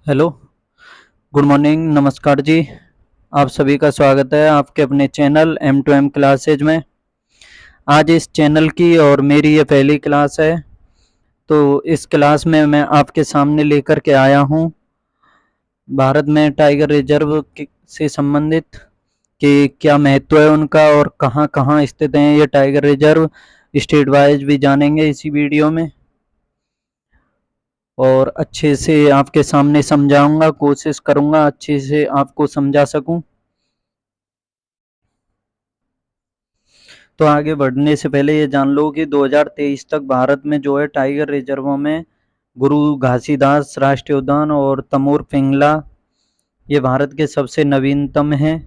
Hello, good morning, नमस्कार जी। आप सभी का स्वागत है आपके अपने चैनल M2M क्लासेज में। आज इस चैनल की और मेरी ये पहली क्लास है, तो इस क्लास में मैं आपके सामने लेकर के आया हूँ भारत में टाइगर रिजर्व से संबंधित कि क्या महत्व है उनका और कहाँ कहाँ स्थित हैं ये टाइगर रिजर्व। स्टेट वाइज भी जानेंगे इसी वीडियो में और अच्छे से आपके सामने समझाऊंगा, कोशिश करूंगा अच्छे से आपको समझा सकूं। तो आगे बढ़ने से पहले ये जान लो कि 2023 तक भारत में जो है टाइगर रिजर्वों में गुरु घासीदास राष्ट्रीय उद्यान और तमोर पिंगला ये भारत के सबसे नवीनतम हैं।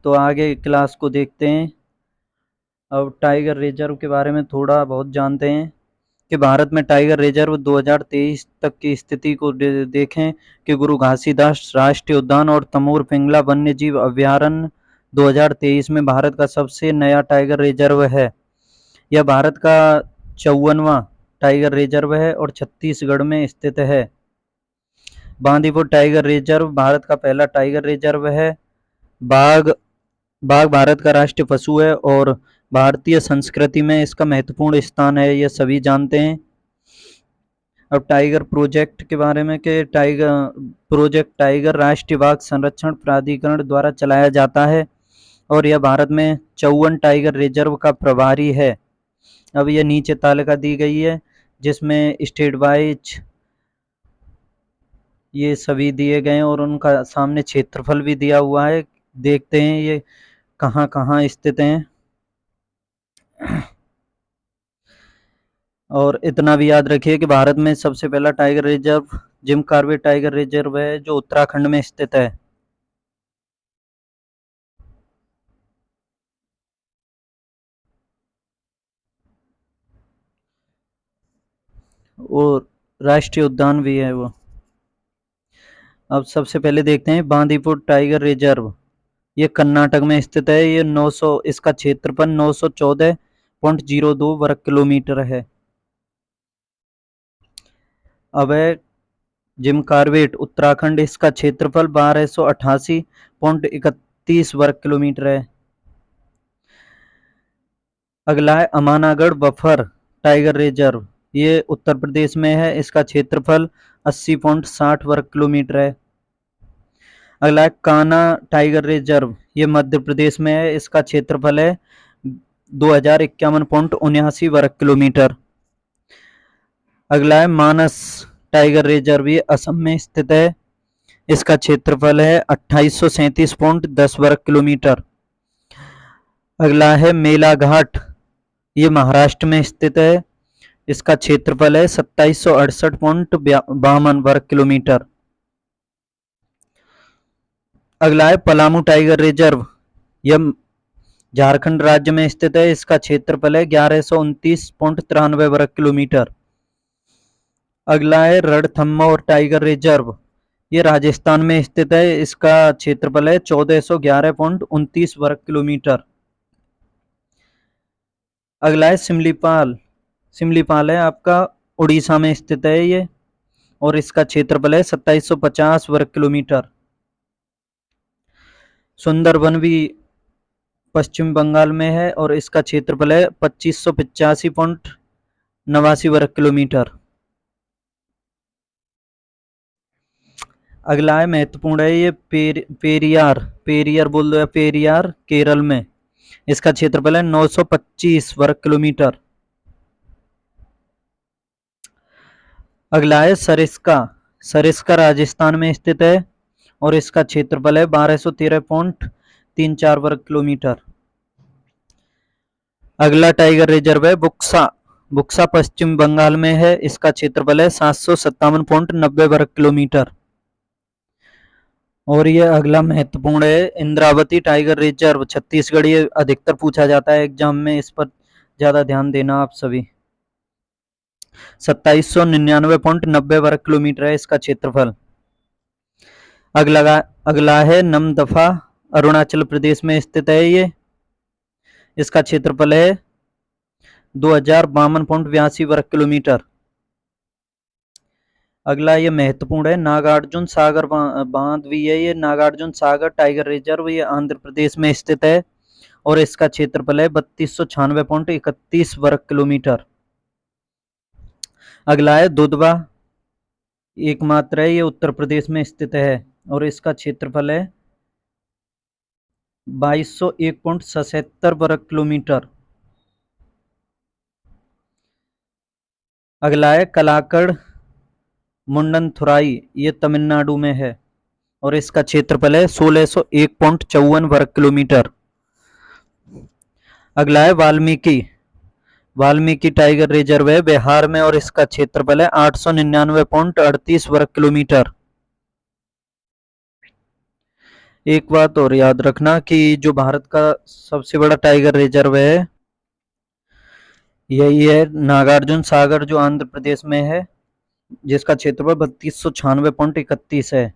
तो आगे क्लास को देखते हैं। अब टाइगर रिजर्व के बारे में थोड़ा बहुत जानते हैं कि भारत में टाइगर रिजर्व 2023 तक की स्थिति को देखें कि गुरु घासीदास राष्ट्रीय उद्यान और तमोर पिंगला वन्य जीव अभ्यारण्य 2023 में भारत का सबसे नया टाइगर रिजर्व है। यह भारत का 54वां टाइगर रिजर्व है और छत्तीसगढ़ में स्थित है। बांदीपुर टाइगर रिजर्व भारत का पहला टाइगर रिजर्व है। बाघ बाघ भारत का राष्ट्रीय पशु है और भारतीय संस्कृति में इसका महत्वपूर्ण स्थान है, ये सभी जानते हैं। अब टाइगर प्रोजेक्ट के बारे में कि टाइगर राष्ट्रीय बाघ संरक्षण प्राधिकरण द्वारा चलाया जाता है और यह भारत में 54 टाइगर रिजर्व का प्रभारी है। अब ये नीचे तालिका दी गई है जिसमें स्टेट वाइज ये सभी दिए गए हैं और उनका सामने क्षेत्रफल भी दिया हुआ है। देखते हैं ये कहाँ कहाँ स्थित हैं। और इतना भी याद रखिए कि भारत में सबसे पहला tiger reserve Jim Corbett tiger reserve है जो उत्तराखंड में स्थित है। और राष्ट्रीय उद्यान भी है वो। अब सबसे पहले देखते हैं बांदीपुर टाइगर रिजर्व। ये कर्नाटक में स्थित है। ये 900 इसका क्षेत्रफल 914.02 वर्ग किलोमीटर है। अब है जिम कॉर्बेट उत्तराखंड, इसका क्षेत्रफल 1288.31 वर्ग किलोमीटर है। अगला है अमानागढ़ बफर टाइगर रिजर्व। ये उत्तर प्रदेश में है। इसका क्षेत्रफल 80.60 वर्ग किलोमीटर है। अगला है कान्हा टाइगर रिजर्व। ये मध्य प्रदेश में है। इसका क्षेत्रफल है 2051.79 वर्ग किलोमीटर। अगला है मानस टाइगर रिजर्व। ये असम में स्थित है। इसका क्षेत्रफल है 2837.10 वर्ग किलोमीटर। अगला है मेलाघाट। ये महाराष्ट्र में स्थित है। इसका क्षेत्रफल है 2768.52 वर्ग किलोमीटर। अगला है पलामू टाइगर रिजर्व। यह झारखंड राज्य में स्थित है। इसका क्षेत्रफल है 1129.93 वर्ग किलोमीटर। अगला है रणथंभौर टाइगर रिजर्व। ये राजस्थान में स्थित है। इसका क्षेत्रफल है 1411.29 वर्ग किलोमीटर। अगला है सिमलीपाल। सिमलीपाल है आपका उड़ीसा में स्थित है ये और इसका क्षेत्रफल है 2750 वर्ग किलोमीटर। सुंदरबन भी पश्चिम बंगाल में है और इसका क्षेत्रफल है 2585.89 वर्ग किलोमीटर। अगला है महत्वपूर्ण है ये पेरियार पेरियार बोल दो या पेरियार केरल में। इसका क्षेत्रफल है 925 वर्ग किलोमीटर। अगला है सरिस्का। सरिस्का राजस्थान में स्थित है और इसका क्षेत्रफल है 1213.34 वर्ग किलोमीटर। अगला टाइगर रिजर्व है बुक्सा। बुक्सा पश्चिम बंगाल में है। इसका क्षेत्रफल है 757.90 वर्ग किलोमीटर। और ये अगला महत्वपूर्ण है इंद्रावती टाइगर रिजर्व छत्तीसगढ़। ये अधिकतर पूछा जाता है एग्जाम में, इस पर ज्यादा ध्यान देना आप सभी। 2799.90 वर्ग किलोमीटर है इसका क्षेत्रफल। अगला है नमदफा, अरुणाचल प्रदेश में स्थित है ये। इसका क्षेत्रफल है 2052.82 वर्ग किलोमीटर। अगला ये महत्वपूर्ण है, नागार्जुन सागर बांध भी है। ये नागार्जुन सागर टाइगर रिजर्व ये आंध्र प्रदेश में स्थित है और इसका क्षेत्रफल है 3296.31 वर्ग किलोमीटर। अगला है दुधवा, एकमात्र है, ये उत्तर प्रदेश में स्थित है और इसका क्षेत्रफल है 2201.77 वर्ग किलोमीटर। अगला है कलाकड़ मुंडनथुराई, ये तमिलनाडु में है और इसका क्षेत्रफल है 1601.54 वर्ग किलोमीटर। अगला है वाल्मीकि, वाल्मीकि टाइगर रिजर्व है बिहार में और इसका क्षेत्रफल है 899.38 वर्ग किलोमीटर। एक बात और याद रखना कि जो भारत का सबसे बड़ा टाइगर रिजर्व है यही है नागार्जुन सागर, जो आंध्र प्रदेश में है, जिसका क्षेत्रफल 3296.31 है।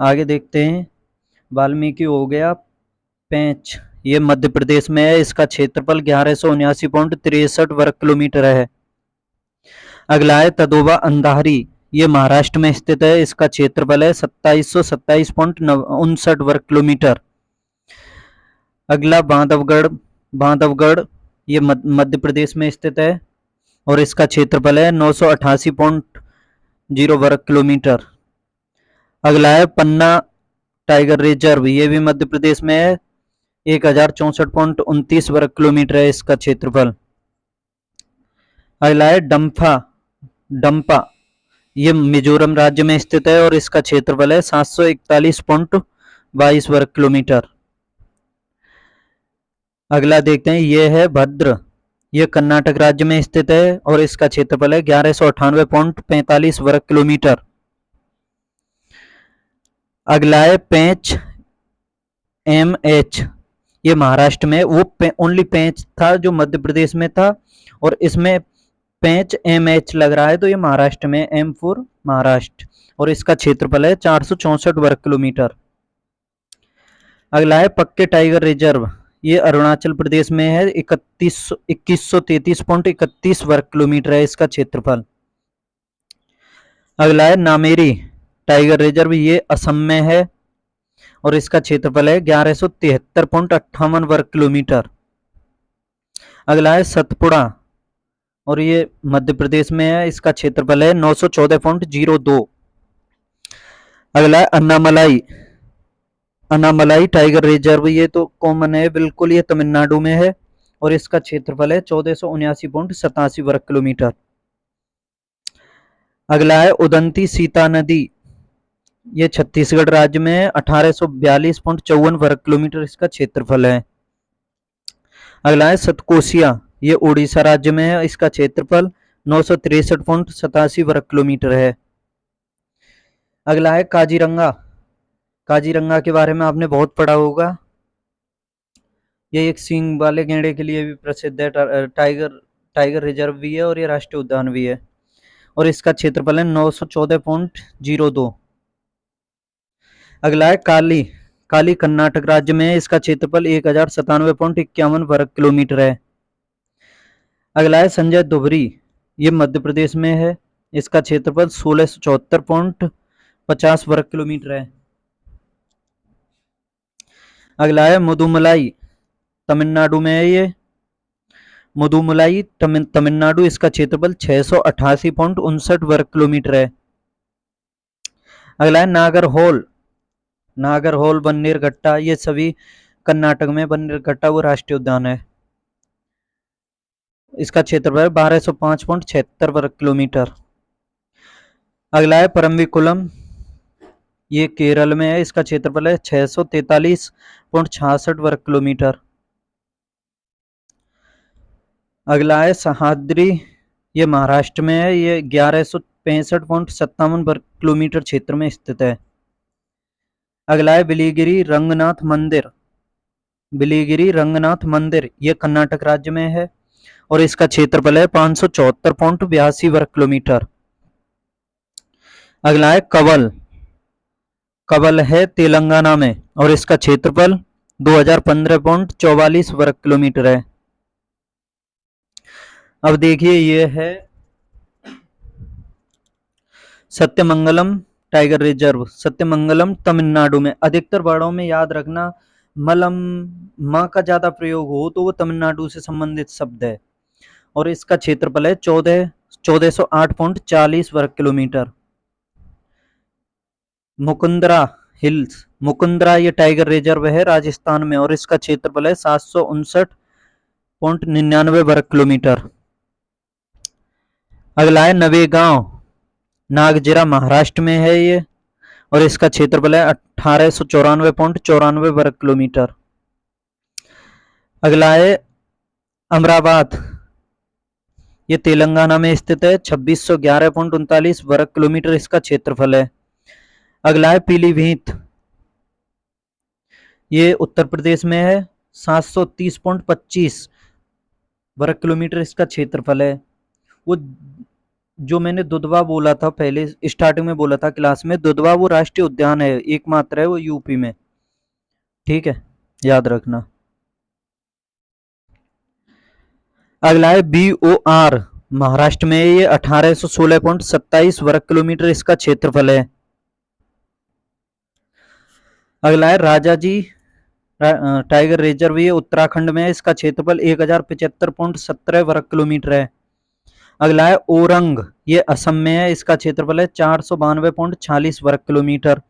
आगे देखते हैं, वाल्मीकि हो गया। पेंच, ये मध्य प्रदेश में है, इसका क्षेत्रफल 1179.63 वर्ग किलोमीटर है। अगला है तदोबा अंधारी, ये महाराष्ट्र में स्थित है, इसका क्षेत्रफल है 2727.59 वर्ग किलोमीटर। अगला बांधवगढ़, बांधवगढ़ ये मध्य प्रदेश में स्थित है और इसका क्षेत्रफल है 988.0 वर्ग किलोमीटर। अगला है पन्ना टाइगर रिजर्व, ये भी मध्य प्रदेश में है, 1064.29 वर्ग किलोमीटर है इसका क्षेत्रफल। अगला है डम्फा, डम्पा ये मिजोरम राज्य में स्थित है और इसका क्षेत्रफल है 741.22 वर्ग किलोमीटर। अगला देखते हैं, ये है भद्र, ये कर्नाटक राज्य में स्थित है और इसका क्षेत्रफल है 1198.45 वर्ग किलोमीटर। अगला है पेंच MH, ये महाराष्ट्र में, वो ओनली पेंच था जो मध्य प्रदेश में था और इसमें पेंच MH लग रहा है तो ये महाराष्ट्र में, M फॉर महाराष्ट्र, और इसका क्षेत्रफल है 464 वर्ग किलोमीटर। अगला है पक्के टाइगर रिजर्व, ये अरुणाचल प्रदेश में है, 2133.31 वर्ग किलोमीटर है इसका क्षेत्रफल। अगला है नामेरी टाइगर रिजर्व, ये असम में है और इसका क्षेत्रफल है 1173.58 वर्ग किलोमीटर। अगला है सतपुड़ा और ये मध्य प्रदेश में है, इसका क्षेत्रफल है 914.02। अगला है अन्नामलाई, अन्नामलाई टाइगर रिजर्व, ये तो कॉमन है बिल्कुल, ये तमिलनाडु में है और इसका क्षेत्रफल है 1479.87 वर्ग किलोमीटर। अगला है उदंती सीता नदी, ये छत्तीसगढ़ राज्य में है, 1842.54 वर्ग किलोमीटर इसका क्षेत्रफल है। अगला है सतकोसिया, ये उड़ीसा राज्य में है, इसका क्षेत्रफल 963.87 वर्ग किलोमीटर है। अगला है काजीरंगा, काजीरंगा के बारे में आपने बहुत पढ़ा होगा, ये एक सींग वाले गैंडे के लिए भी प्रसिद्ध है, टाइगर रिजर्व भी है और ये राष्ट्रीय उद्यान भी है और इसका क्षेत्रफल है 914.02। अगला है काली, काली कर्नाटक राज्य में है, इसका क्षेत्रफल 1097.51 वर्ग किलोमीटर है। अगला है संजय दुबरी, ये मध्य प्रदेश में है, इसका क्षेत्रफल 1674.50 वर्ग किलोमीटर है। अगला है मुदुमलाई, तमिलनाडु में है ये, मुदुमलाई तमिलनाडु, इसका क्षेत्रफल 688.59 वर्ग किलोमीटर है। अगला है नागरहोल, नागरहोल बन्नेरघट्टा, ये सभी कर्नाटक में, बन्नेरघट्टा वो राष्ट्रीय उद्यान है, इसका क्षेत्रफल 1205.76 वर्ग किलोमीटर। अगला है परम्बिकुलम, ये केरल में है, इसका क्षेत्रफल है 643.66 वर्ग किलोमीटर। अगला है सह्याद्री, ये महाराष्ट्र में है, ये 1165.57 वर्ग किलोमीटर क्षेत्र में स्थित है। अगला है बिलीगिरी रंगनाथ मंदिर, बिलीगिरी रंगनाथ मंदिर ये कर्नाटक राज्य में है और इसका क्षेत्रफल है 574.82 वर्ग किलोमीटर। अगला है कवल, कवल है तेलंगाना में और इसका क्षेत्रफल 2015.44 वर्ग किलोमीटर है। अब देखिए, ये है सत्यमंगलम टाइगर रिजर्व, सत्यमंगलम तमिलनाडु में। अधिकतर वर्णों में याद रखना मलम म का ज्यादा प्रयोग हो तो वो तमिलनाडु से संबंधित शब्द है। और इसका क्षेत्रफल है 1408.40 वर्ग किलोमीटर। मुकुंदरा हिल्स, मुकुंदरा ये टाइगर रिजर्व है राजस्थान में और इसका क्षेत्रफल है 759.99 वर्ग किलोमीटर। अगला है नवेगांव, नागजिरा महाराष्ट्र में है ये और इसका क्षेत्रफल है 1894.94 वर्ग किलोमीटर। अगला है अमराबाद, ये तेलंगाना में स्थित है, 2611.39 वर्ग किलोमीटर इसका क्षेत्रफल है। अगला है पीलीभीत, ये उत्तर प्रदेश में है, 730.25 वर्ग किलोमीटर इसका क्षेत्रफल है। वो जो मैंने दुधवा बोला था पहले स्टार्टिंग में बोला था क्लास में, दुधवा वो राष्ट्रीय उद्यान है, एकमात्र है वो यूपी में, ठीक है, याद रखना। अगला है BOR, महाराष्ट्र में ये 1816.27 वर्ग किलोमीटर इसका क्षेत्रफल है। अगला है राजाजी टाइगर रिजर्व, ये उत्तराखंड में है, इसका क्षेत्रफल 1075.17 वर्ग किलोमीटर है। अगला है ओरंग, ये असम में है, इसका क्षेत्रफल है 492.46 वर्ग किलोमीटर।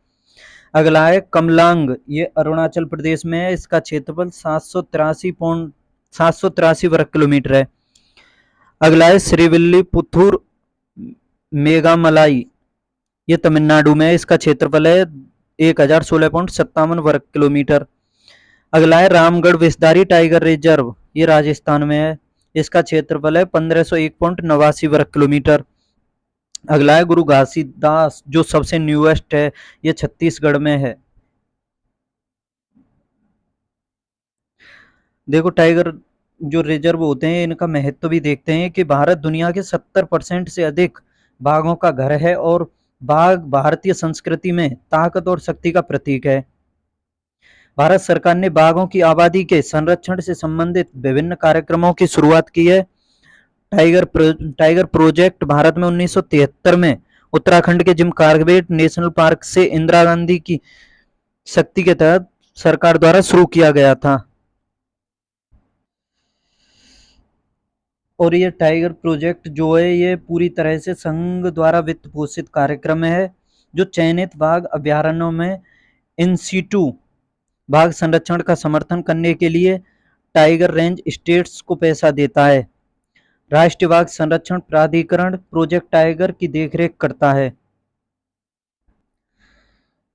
अगला है कमलांग, ये अरुणाचल प्रदेश में है, इसका क्षेत्रफल 783 वर्ग किलोमीटर है। अगला है श्रीविल्लीपुथुर मेघामलाई, ये तमिलनाडु में है, इसका क्षेत्रफल है 1016.57 वर्ग किलोमीटर। अगला है रामगढ़ विस्तारी टाइगर रिजर्व, ये राजस्थान में है, इसका क्षेत्रफल है 1501.89 वर्ग किलोमीटर। अगला है गुरु घासीदास, जो सबसे न्यूएस्ट है, ये छत्तीसगढ़ में है। देखो टाइगर जो रिजर्व होते हैं इनका महत्व भी देखते हैं कि भारत दुनिया के 70% से अधिक बाघों का घर है और बाघ भारतीय संस्कृति में ताकत और शक्ति का प्रतीक है। भारत सरकार ने बाघों की आबादी के संरक्षण से संबंधित विभिन्न कार्यक्रमों की शुरुआत की है। टाइगर प्रोजेक्ट भारत में 1973 में उत्तराखंड के जिम कार्बेट नेशनल पार्क से इंदिरा गांधी की शक्ति के तहत सरकार द्वारा शुरू किया गया था। और ये टाइगर प्रोजेक्ट जो है ये पूरी तरह से संघ द्वारा वित्त पोषित कार्यक्रम है जो चयनित बाघ अभ्यारण्यों में इन सीटू बाघ संरक्षण का समर्थन करने के लिए टाइगर रेंज स्टेट्स को पैसा देता है। राष्ट्रीय बाघ संरक्षण प्राधिकरण प्रोजेक्ट टाइगर की देखरेख करता है।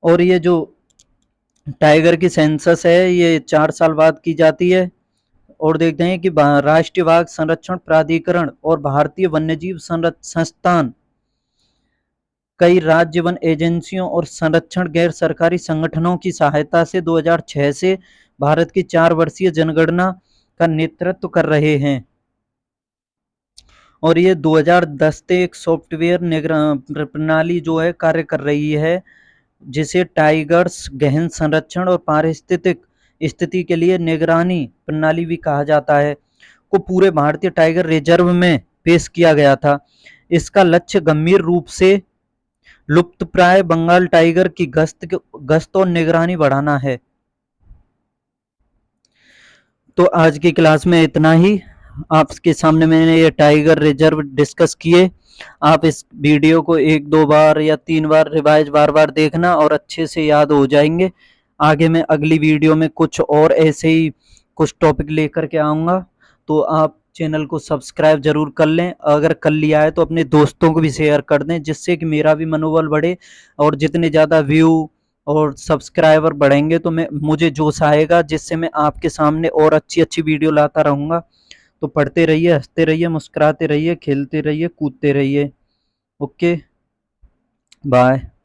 और ये जो टाइगर की सेंसस है ये 4 साल बाद की जाती है। और देखते हैं कि राष्ट्रीय बाघ संरक्षण प्राधिकरण और भारतीय वन्यजीव संस्थान कई राज्य वन एजेंसियों और संरक्षण गैर सरकारी संगठनों की सहायता से 2006 से भारत की 4 वर्षीय जनगणना का नेतृत्व कर रहे हैं। और ये 2010 से एक सॉफ्टवेयर प्रणाली जो है कार्य कर रही है जिसे टाइगर्स गहन संरक्षण और पारिस्थितिक स्थिति के लिए निगरानी प्रणाली भी कहा जाता है, को पूरे भारतीय टाइगर रिजर्व में पेश किया गया था। इसका लक्ष्य गंभीर रूप से लुप्तप्राय बंगाल टाइगर की गश्त और निगरानी बढ़ाना है। तो आज की क्लास में इतना ही। आपके सामने मैंने ये टाइगर रिजर्व डिस्कस किए। आप इस वीडियो को 1-2 बार या 3 बार रिवाइज बार देखना और अच्छे से याद हो जाएंगे। आगे मैं अगली वीडियो में कुछ और ऐसे ही कुछ टॉपिक लेकर के आऊँगा, तो आप चैनल को सब्सक्राइब जरूर कर लें। अगर कर लिया है तो अपने दोस्तों को भी शेयर कर दें जिससे कि मेरा भी मनोबल बढ़े और जितने ज़्यादा व्यू और सब्सक्राइबर बढ़ेंगे तो मुझे जोश आएगा जिससे मैं आपके सामने और अच्छी वीडियो लाता रहूँगा। तो पढ़ते रहिए, हंसते रहिए, मुस्कुराते रहिए, खेलते रहिए, कूदते रहिए। Okay, bye.